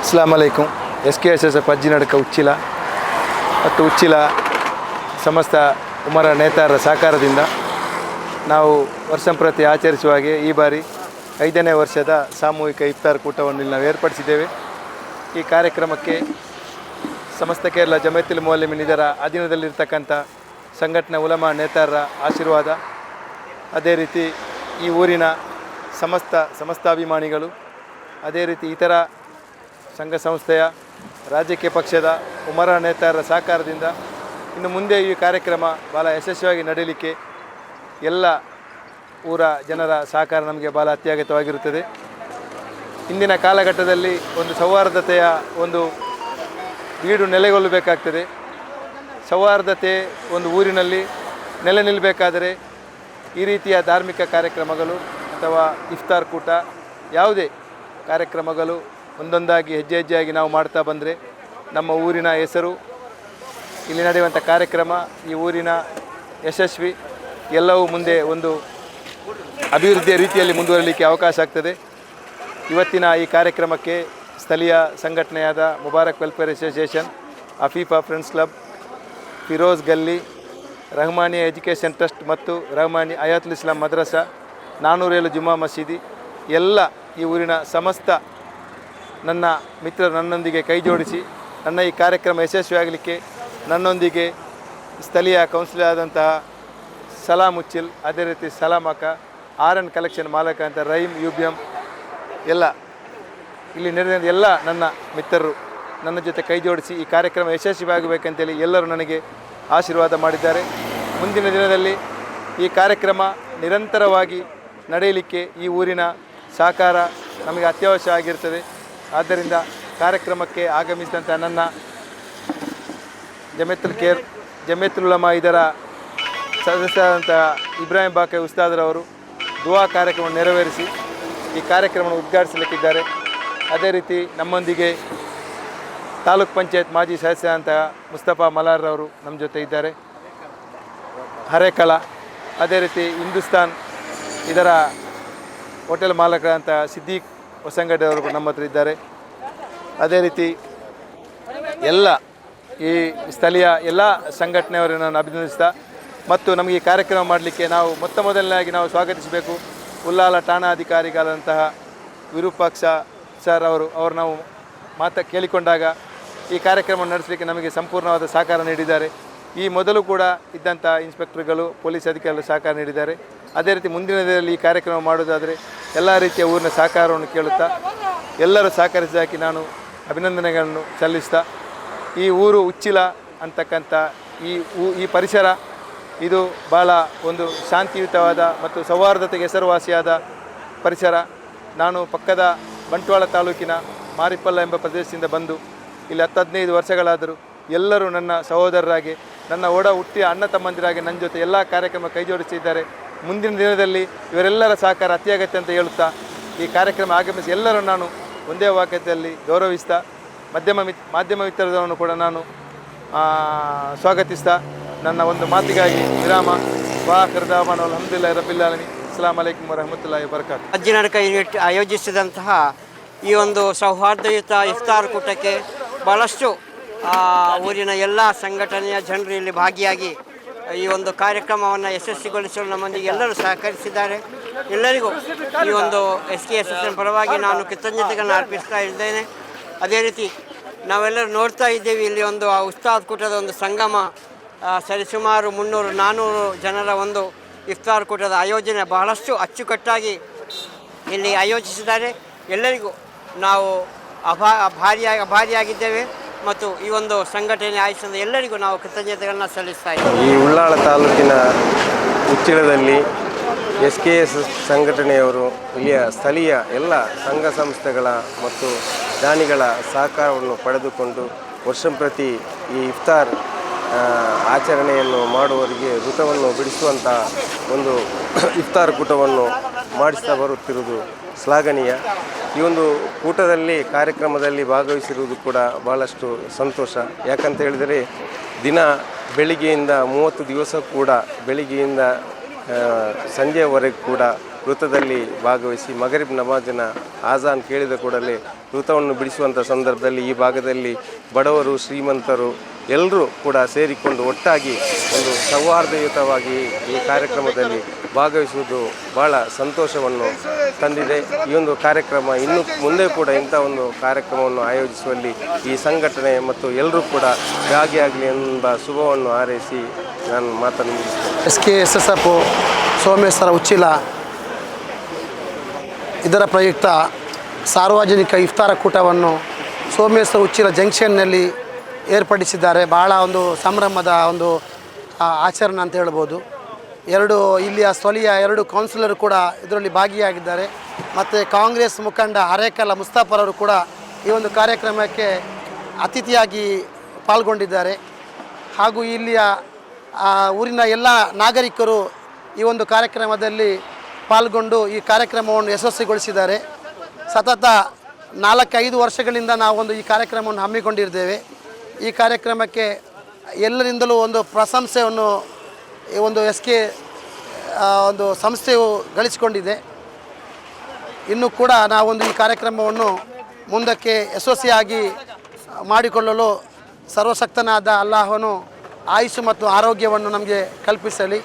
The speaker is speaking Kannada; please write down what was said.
ಅಸ್ಲಾಂ ಅಲೈಕುಂ. SKSSF ಅಜ್ಜಿನಡ್ಕ ಉಚ್ಚಿಲ ಮತ್ತು ಉಚ್ಚಿಲ ಸಮಸ್ತ ಉಮರ ನೇತಾರರ ಸಹಕಾರದಿಂದ ನಾವು ವರ್ಷಂಪ್ರತಿ ಆಚರಿಸುವ ಹಾಗೆ ಈ ಬಾರಿ 5ನೇ ವರ್ಷದ ಸಾಮೂಹಿಕ ಇಫ್ತಾರ್ ಕೂಟವನ್ನು ಇಲ್ಲಿ ನಾವು ಏರ್ಪಡಿಸಿದ್ದೇವೆ. ಈ ಕಾರ್ಯಕ್ರಮಕ್ಕೆ ಸಮಸ್ತ ಕೇರಳ ಜಮೈತುಲ್ ಮುಅಲ್ಲಿಮೀನ್ ಇದರ ಅಧೀನದಲ್ಲಿರ್ತಕ್ಕಂಥ ಸಂಘಟನೆ ಉಲಮಾ ನೇತಾರರ ಆಶೀರ್ವಾದ, ಅದೇ ರೀತಿ ಈ ಊರಿನ ಸಮಸ್ತಾಭಿಮಾನಿಗಳು, ಅದೇ ರೀತಿ ಇತರ ಸಂಘ ಸಂಸ್ಥೆಯ ರಾಜಕೀಯ ಪಕ್ಷದ ಉಮರ ನೇತಾರರ ಸಹಕಾರದಿಂದ ಇನ್ನು ಮುಂದೆ ಈ ಕಾರ್ಯಕ್ರಮ ಭಾಳ ಯಶಸ್ವಿಯಾಗಿ ನಡೆಯಲಿಕ್ಕೆ ಎಲ್ಲ ಊರ ಜನರ ಸಹಕಾರ ನಮಗೆ ಭಾಳ ಅತ್ಯಗತ್ಯವಾಗಿರುತ್ತದೆ. ಇಂದಿನ ಕಾಲಘಟ್ಟದಲ್ಲಿ ಒಂದು ಸೌಹಾರ್ದತೆಯ ಒಂದು ಬೀಡು ನೆಲೆಗೊಳ್ಳಬೇಕಾಗ್ತದೆ. ಸೌಹಾರ್ದತೆ ಒಂದು ಊರಿನಲ್ಲಿ ನೆಲೆ ನಿಲ್ಲಬೇಕಾದರೆ ಈ ರೀತಿಯ ಧಾರ್ಮಿಕ ಕಾರ್ಯಕ್ರಮಗಳು ಅಥವಾ ಇಫ್ತಾರ್ ಕೂಟ ಯಾವುದೇ ಕಾರ್ಯಕ್ರಮಗಳು ಒಂದೊಂದಾಗಿ ಹೆಜ್ಜೆ ಹೆಜ್ಜೆಯಾಗಿ ನಾವು ಮಾಡ್ತಾ ಬಂದರೆ ನಮ್ಮ ಊರಿನ ಹೆಸರು, ಇಲ್ಲಿ ನಡೆಯುವಂಥ ಕಾರ್ಯಕ್ರಮ, ಈ ಊರಿನ ಯಶಸ್ವಿ ಎಲ್ಲವೂ ಮುಂದೆ ಒಂದು ಅಭಿವೃದ್ಧಿಯ ರೀತಿಯಲ್ಲಿ ಮುಂದುವರಲಿಕ್ಕೆ ಅವಕಾಶ ಆಗ್ತದೆ. ಇವತ್ತಿನ ಈ ಕಾರ್ಯಕ್ರಮಕ್ಕೆ ಸ್ಥಳೀಯ ಸಂಘಟನೆಯಾದ Mubarak welfare association, Afifa friends club, Firoz Galli, Rahmania education trust ಮತ್ತು ರಹಮಾನಿ ಅಯಾತುಲ್ ಇಸ್ಲಾಂ ಮದ್ರಸಾ, 407 ಜುಮಾ ಮಸೀದಿ ಎಲ್ಲ ಈ ಊರಿನ ಸಮಸ್ತ ನನ್ನ ಮಿತ್ರರು ನನ್ನೊಂದಿಗೆ ಕೈ ಜೋಡಿಸಿ ನನ್ನ ಈ ಕಾರ್ಯಕ್ರಮ ಯಶಸ್ವಿಯಾಗಲಿಕ್ಕೆ ನನ್ನೊಂದಿಗೆ ಸ್ಥಳೀಯ ಕೌನ್ಸಿಲರ್ ಆದಂತಹ ಸಲಾಮ್ ಉಚ್ಚಿಲ್, ಅದೇ ರೀತಿ ಸಲಾಮಕ, RN ಕಲೆಕ್ಷನ್ ಮಾಲಕ ಅಂತ ರಹೀಮ್ UBM ಎಲ್ಲ ಇಲ್ಲಿ ನಡೆದ ಎಲ್ಲ ನನ್ನ ಮಿತ್ರರು ನನ್ನ ಜೊತೆ ಕೈ ಜೋಡಿಸಿ ಈ ಕಾರ್ಯಕ್ರಮ ಯಶಸ್ವಿಯಾಗಬೇಕಂತೇಳಿ ಎಲ್ಲರೂ ನನಗೆ ಆಶೀರ್ವಾದ ಮಾಡಿದ್ದಾರೆ. ಮುಂದಿನ ದಿನದಲ್ಲಿ ಈ ಕಾರ್ಯಕ್ರಮ ನಿರಂತರವಾಗಿ ನಡೆಯಲಿಕ್ಕೆ ಈ ಊರಿನ ಸಹಕಾರ ನಮಗೆ ಅತ್ಯವಶ್ಯ ಆಗಿರ್ತದೆ. ಆದ್ದರಿಂದ ಕಾರ್ಯಕ್ರಮಕ್ಕೆ ಆಗಮಿಸಿದಂಥ ನನ್ನ ಜಮೈತುಲ್ ಉಲಮಾ ಇದರ ಸದಸ್ಯರಾದಂಥ ಇಬ್ರಾಹಿಂ ಬಾಕೈ ಉಸ್ತಾದ್ರವರು ದುವಾ ಕಾರ್ಯಕ್ರಮ ನೆರವೇರಿಸಿ ಈ ಕಾರ್ಯಕ್ರಮವನ್ನು ಉದ್ಘಾಟಿಸಲಿಕ್ಕಿದ್ದಾರೆ. ಅದೇ ರೀತಿ ನಮ್ಮೊಂದಿಗೆ ತಾಲೂಕ್ ಪಂಚಾಯತ್ ಮಾಜಿ ಸದಸ್ಯರಾದಂಥ ಮುಸ್ತಫಾ ಮಲಾರ್ರವರು ನಮ್ಮ ಜೊತೆ ಇದ್ದಾರೆ. ಹರೇಕಳ, ಅದೇ ರೀತಿ ಹಿಂದೂಸ್ತಾನ್ ಇದರ ಹೋಟೆಲ್ ಮಾಲಕರಾದಂಥ ಸಿದ್ದೀಕ್ ಹೊಸಂಗಡಿಯವರು ನಮ್ಮ ಹತ್ರ ಇದ್ದಾರೆ. ಅದೇ ರೀತಿ ಎಲ್ಲ ಈ ಸ್ಥಳೀಯ ಎಲ್ಲ ಸಂಘಟನೆಯವರನ್ನು ನಾನು ಅಭಿನಂದಿಸ್ತಾ ಮತ್ತು ನಮಗೆ ಈ ಕಾರ್ಯಕ್ರಮ ಮಾಡಲಿಕ್ಕೆ ನಾವು ಮೊದಲನೇದಾಗಿ ನಾವು ಸ್ವಾಗತಿಸಬೇಕು ಉಲ್ಲಾಲ ಠಾಣಾಧಿಕಾರಿಗಳಂತಹ ವಿರೂಪಾಕ್ಷ ಸರ್ ಅವರು ನಾವು ಕೇಳಿಕೊಂಡಾಗ ಈ ಕಾರ್ಯಕ್ರಮ ನಡೆಸಲಿಕ್ಕೆ ನಮಗೆ ಸಂಪೂರ್ಣವಾದ ಸಹಕಾರ ನೀಡಿದ್ದಾರೆ. ಈ ಮೊದಲು ಕೂಡ ಇದ್ದಂಥ ಇನ್ಸ್ಪೆಕ್ಟರ್ಗಳು, ಪೊಲೀಸ್ ಅಧಿಕಾರಿಗಳು ಸಹಕಾರ ನೀಡಿದ್ದಾರೆ. ಅದೇ ರೀತಿ ಮುಂದಿನ ದಿನದಲ್ಲಿ ಈ ಕಾರ್ಯಕ್ರಮ ಮಾಡೋದಾದರೆ ಎಲ್ಲ ರೀತಿಯ ಊರಿನ ಸಹಕಾರವನ್ನು ಕೇಳುತ್ತಾ ಎಲ್ಲರೂ ಸಹಕರಿಸಿದಾಕಿ ನಾನು ಅಭಿನಂದನೆಗಳನ್ನು ಸಲ್ಲಿಸ್ತಾ, ಈ ಊರು ಉಚ್ಚಿಲ ಅಂತಕ್ಕಂಥ ಈ ಪರಿಸರ ಇದು ಭಾಳ ಒಂದು ಶಾಂತಿಯುತವಾದ ಮತ್ತು ಸೌಹಾರ್ದತೆಗೆ ಹೆಸರುವಾಸಿಯಾದ ಪರಿಸರ. ನಾನು ಪಕ್ಕದ ಬಂಟ್ವಾಳ ತಾಲೂಕಿನ ಮಾರಿಪಲ್ಲ ಎಂಬ ಪ್ರದೇಶದಿಂದ ಬಂದು ಇಲ್ಲಿ 10-15 ವರ್ಷಗಳಾದರೂ ಎಲ್ಲರೂ ನನ್ನ ಸಹೋದರರಾಗಿ, ನನ್ನ ಹುಟ್ಟಿಯ ಅಣ್ಣ ತಮ್ಮಂದಿರಾಗಿ ನನ್ನ ಜೊತೆ ಎಲ್ಲ ಕಾರ್ಯಕ್ರಮ ಕೈ ಜೋಡಿಸಿದ್ದಾರೆ. ಮುಂದಿನ ದಿನದಲ್ಲಿ ಇವರೆಲ್ಲರ ಸಹಕಾರ ಅತ್ಯಗತ್ಯ ಅಂತ ಹೇಳುತ್ತಾ ಈ ಕಾರ್ಯಕ್ರಮ ಆಗಮಿಸಿ ಎಲ್ಲರೂ ನಾನು ಒಂದೇ ವಾಕ್ಯದಲ್ಲಿ ಗೌರವಿಸ್ತಾ ಮಾಧ್ಯಮ ಮಿತ್ರರನ್ನು ಕೂಡ ನಾನು ಸ್ವಾಗತಿಸ್ತಾ ನನ್ನ ಒಂದು ಮಾತಿಗಾಗಿ ವಿರಾಮ. ವಾಖರ್ದಾವಾನ ಅಲ್ಹಮ್ದುಲಿಲ್ಲಾಹಿ ರಬ್ಬಿಲ್ ಆಲಮೀನ್. ಅಸ್ಸಲಾಮು ಅಲೈಕುಂ ವರಹಮತುಲ್ಲಾಹಿ ವಬರಕಾತು. ಅಜ್ಜಿನಡ್ಕ ಯೂನಿಟ್ ಆಯೋಜಿಸಿದಂತಹ ಈ ಒಂದು ಸೌಹಾರ್ದಯುತ ಇಫ್ತಾರ್ ಕೂಟಕ್ಕೆ ಭಾಳಷ್ಟು ಊರಿನ ಎಲ್ಲ ಸಂಘಟನೆಯ ಜನರು ಇಲ್ಲಿ ಭಾಗಿಯಾಗಿ ಈ ಒಂದು ಕಾರ್ಯಕ್ರಮವನ್ನು ಯಶಸ್ವಿಗೊಳಿಸಲು ನಮ್ಮೊಂದಿಗೆ ಎಲ್ಲರೂ ಸಹಕರಿಸಿದ್ದಾರೆ. ಎಲ್ಲರಿಗೂ ಈ ಒಂದು SKSSN ಪರವಾಗಿ ನಾನು ಕೃತಜ್ಞತೆಗಳನ್ನು ಅರ್ಪಿಸ್ತಾ ಇದ್ದೇನೆ. ಅದೇ ರೀತಿ ನಾವೆಲ್ಲರೂ ನೋಡ್ತಾ ಇದ್ದೇವೆ, ಇಲ್ಲಿ ಒಂದು ಉಸ್ತಾದ್ ಕೂಟದ ಒಂದು ಸಂಗಮ, ಸರಿಸುಮಾರು 300-400 ಜನರ ಒಂದು ಇಫ್ತಾರ್ ಕೂಟದ ಆಯೋಜನೆ ಬಹಳಷ್ಟು ಅಚ್ಚುಕಟ್ಟಾಗಿ ಇಲ್ಲಿ ಆಯೋಜಿಸಿದ್ದಾರೆ. ಎಲ್ಲರಿಗೂ ನಾವು ಭಾರಿಯಾಗಿದ್ದೇವೆ ಮತ್ತು ಈ ಒಂದು ಸಂಘಟನೆ ಆಯೋಜಿಸಿದ ಎಲ್ಲರಿಗೂ ನಾವು ಕೃತಜ್ಞತೆಗಳನ್ನು ಸಲ್ಲಿಸ್ತಾ ಇದ್ದೇವೆ. ಈ ಉಳ್ಳಾಳ ತಾಲೂಕಿನ ಉಚ್ಚಿಲದಲ್ಲಿ SKSS ಸಂಘಟನೆಯವರು ಇಲ್ಲಿಯ ಸ್ಥಳೀಯ ಎಲ್ಲ ಸಂಘ ಸಂಸ್ಥೆಗಳ ಮತ್ತು ದಾನಿಗಳ ಸಹಕಾರವನ್ನು ಪಡೆದುಕೊಂಡು ವರ್ಷಂಪ್ರತಿ ಈ ಇಫ್ತಾರ್ ಆಚರಣೆಯನ್ನು ಮಾಡುವವರಿಗೆ ಋತವನ್ನು ಬಿಡಿಸುವಂಥ ಒಂದು ಇಫ್ತಾರ್ ಕೂಟವನ್ನು ಮಾಡಿಸ್ತಾ ಬರುತ್ತಿರುವುದು ಶ್ಲಾಘನೀಯ. ಈ ಒಂದು ಕೂಟದಲ್ಲಿ ಕಾರ್ಯಕ್ರಮದಲ್ಲಿ ಭಾಗವಹಿಸಿರುವುದು ಕೂಡ ಭಾಳಷ್ಟು ಸಂತೋಷ. ಯಾಕಂತ ಹೇಳಿದರೆ ದಿನ ಬೆಳಿಗ್ಗೆಯಿಂದ 30 ದಿವಸ ಕೂಡ ಬೆಳಿಗ್ಗೆಯಿಂದ ಸಂಜೆಯವರೆಗೂ ಕೂಡ ವೃತ್ತದಲ್ಲಿ ಭಾಗವಹಿಸಿ ಮಗರಿಬ್ ನಮಾಜಿನ ಆಜಾನ್ ಕೇಳಿದ ಕೂಡಲೇ ವೃತ್ತವನ್ನು ಬಿಡಿಸುವಂಥ ಸಂದರ್ಭದಲ್ಲಿ ಈ ಭಾಗದಲ್ಲಿ ಬಡವರು ಶ್ರೀಮಂತರು ಎಲ್ಲರೂ ಕೂಡ ಸೇರಿಕೊಂಡು ಒಟ್ಟಾಗಿ ಒಂದು ಸೌಹಾರ್ದಯುತವಾಗಿ ಈ ಕಾರ್ಯಕ್ರಮದಲ್ಲಿ ಭಾಗವಹಿಸುವುದು ಭಾಳ ಸಂತೋಷವನ್ನು ತಂದಿದೆ. ಈ ಒಂದು ಕಾರ್ಯಕ್ರಮ ಇನ್ನು ಮುಂದೆ ಕೂಡ ಇಂಥ ಒಂದು ಕಾರ್ಯಕ್ರಮವನ್ನು ಆಯೋಜಿಸುವಲ್ಲಿ ಈ ಸಂಘಟನೆ ಮತ್ತು ಎಲ್ಲರೂ ಕೂಡ ಭಾಗಿಯಾಗಲಿ ಎಂಬ ಶುಭವನ್ನು ಹಾರೈಸಿ ನಾನು ಮಾತನ್ನು ಮುಗಿಸ್ತೇನೆ. SKSSF ಸೋಮೇಶ್ವರ ಉಚ್ಚಿಲ ಇದರ ಪ್ರಯುಕ್ತ ಸಾರ್ವಜನಿಕ ಇಫ್ತಾರ ಕೂಟವನ್ನು ಸೋಮೇಶ್ವರ ಉಚ್ಚಿಲ ಜಂಕ್ಷನ್ನಲ್ಲಿ ಏರ್ಪಡಿಸಿದ್ದಾರೆ. ಭಾಳ ಒಂದು ಸಂಭ್ರಮದ ಒಂದು ಆಚರಣೆ ಅಂತ ಹೇಳ್ಬೋದು. ಇಲ್ಲಿಯ ಸ್ಥಳೀಯ 2 ಕೌನ್ಸಿಲರು ಕೂಡ ಇದರಲ್ಲಿ ಭಾಗಿಯಾಗಿದ್ದಾರೆ. ಮತ್ತು ಕಾಂಗ್ರೆಸ್ ಮುಖಂಡ ಅರೇಕಲ ಮುಸ್ತಾಫರವರು ಕೂಡ ಈ ಒಂದು ಕಾರ್ಯಕ್ರಮಕ್ಕೆ ಅತಿಥಿಯಾಗಿ ಪಾಲ್ಗೊಂಡಿದ್ದಾರೆ. ಹಾಗೂ ಇಲ್ಲಿಯ ಊರಿನ ಎಲ್ಲ ನಾಗರಿಕರು ಈ ಒಂದು ಕಾರ್ಯಕ್ರಮದಲ್ಲಿ ಪಾಲ್ಗೊಂಡು ಈ ಕಾರ್ಯಕ್ರಮವನ್ನು ಯಶಸ್ವಿಗೊಳಿಸಿದ್ದಾರೆ. ಸತತ 4-5 ವರ್ಷಗಳಿಂದ ನಾವೊಂದು ಈ ಕಾರ್ಯಕ್ರಮವನ್ನು ಹಮ್ಮಿಕೊಂಡಿದ್ದೇವೆ. ಈ ಕಾರ್ಯಕ್ರಮಕ್ಕೆ ಎಲ್ಲರಿಂದಲೂ ಒಂದು ಪ್ರಶಂಸೆಯನ್ನು ಈ ಒಂದು ಒಂದು ಸಂಸ್ಥೆಯು ಗಳಿಸಿಕೊಂಡಿದೆ. ಇನ್ನೂ ಕೂಡ ನಾವೊಂದು ಈ ಕಾರ್ಯಕ್ರಮವನ್ನು ಮುಂದಕ್ಕೆ ಯಶಸ್ವಿಯಾಗಿ ಮಾಡಿಕೊಳ್ಳಲು ಸರ್ವಶಕ್ತನಾದ ಅಲ್ಲಾಹನು ಆಯುಷ್ ಮತ್ತು ಆರೋಗ್ಯವನ್ನು ನಮಗೆ ಕಲ್ಪಿಸಲಿ.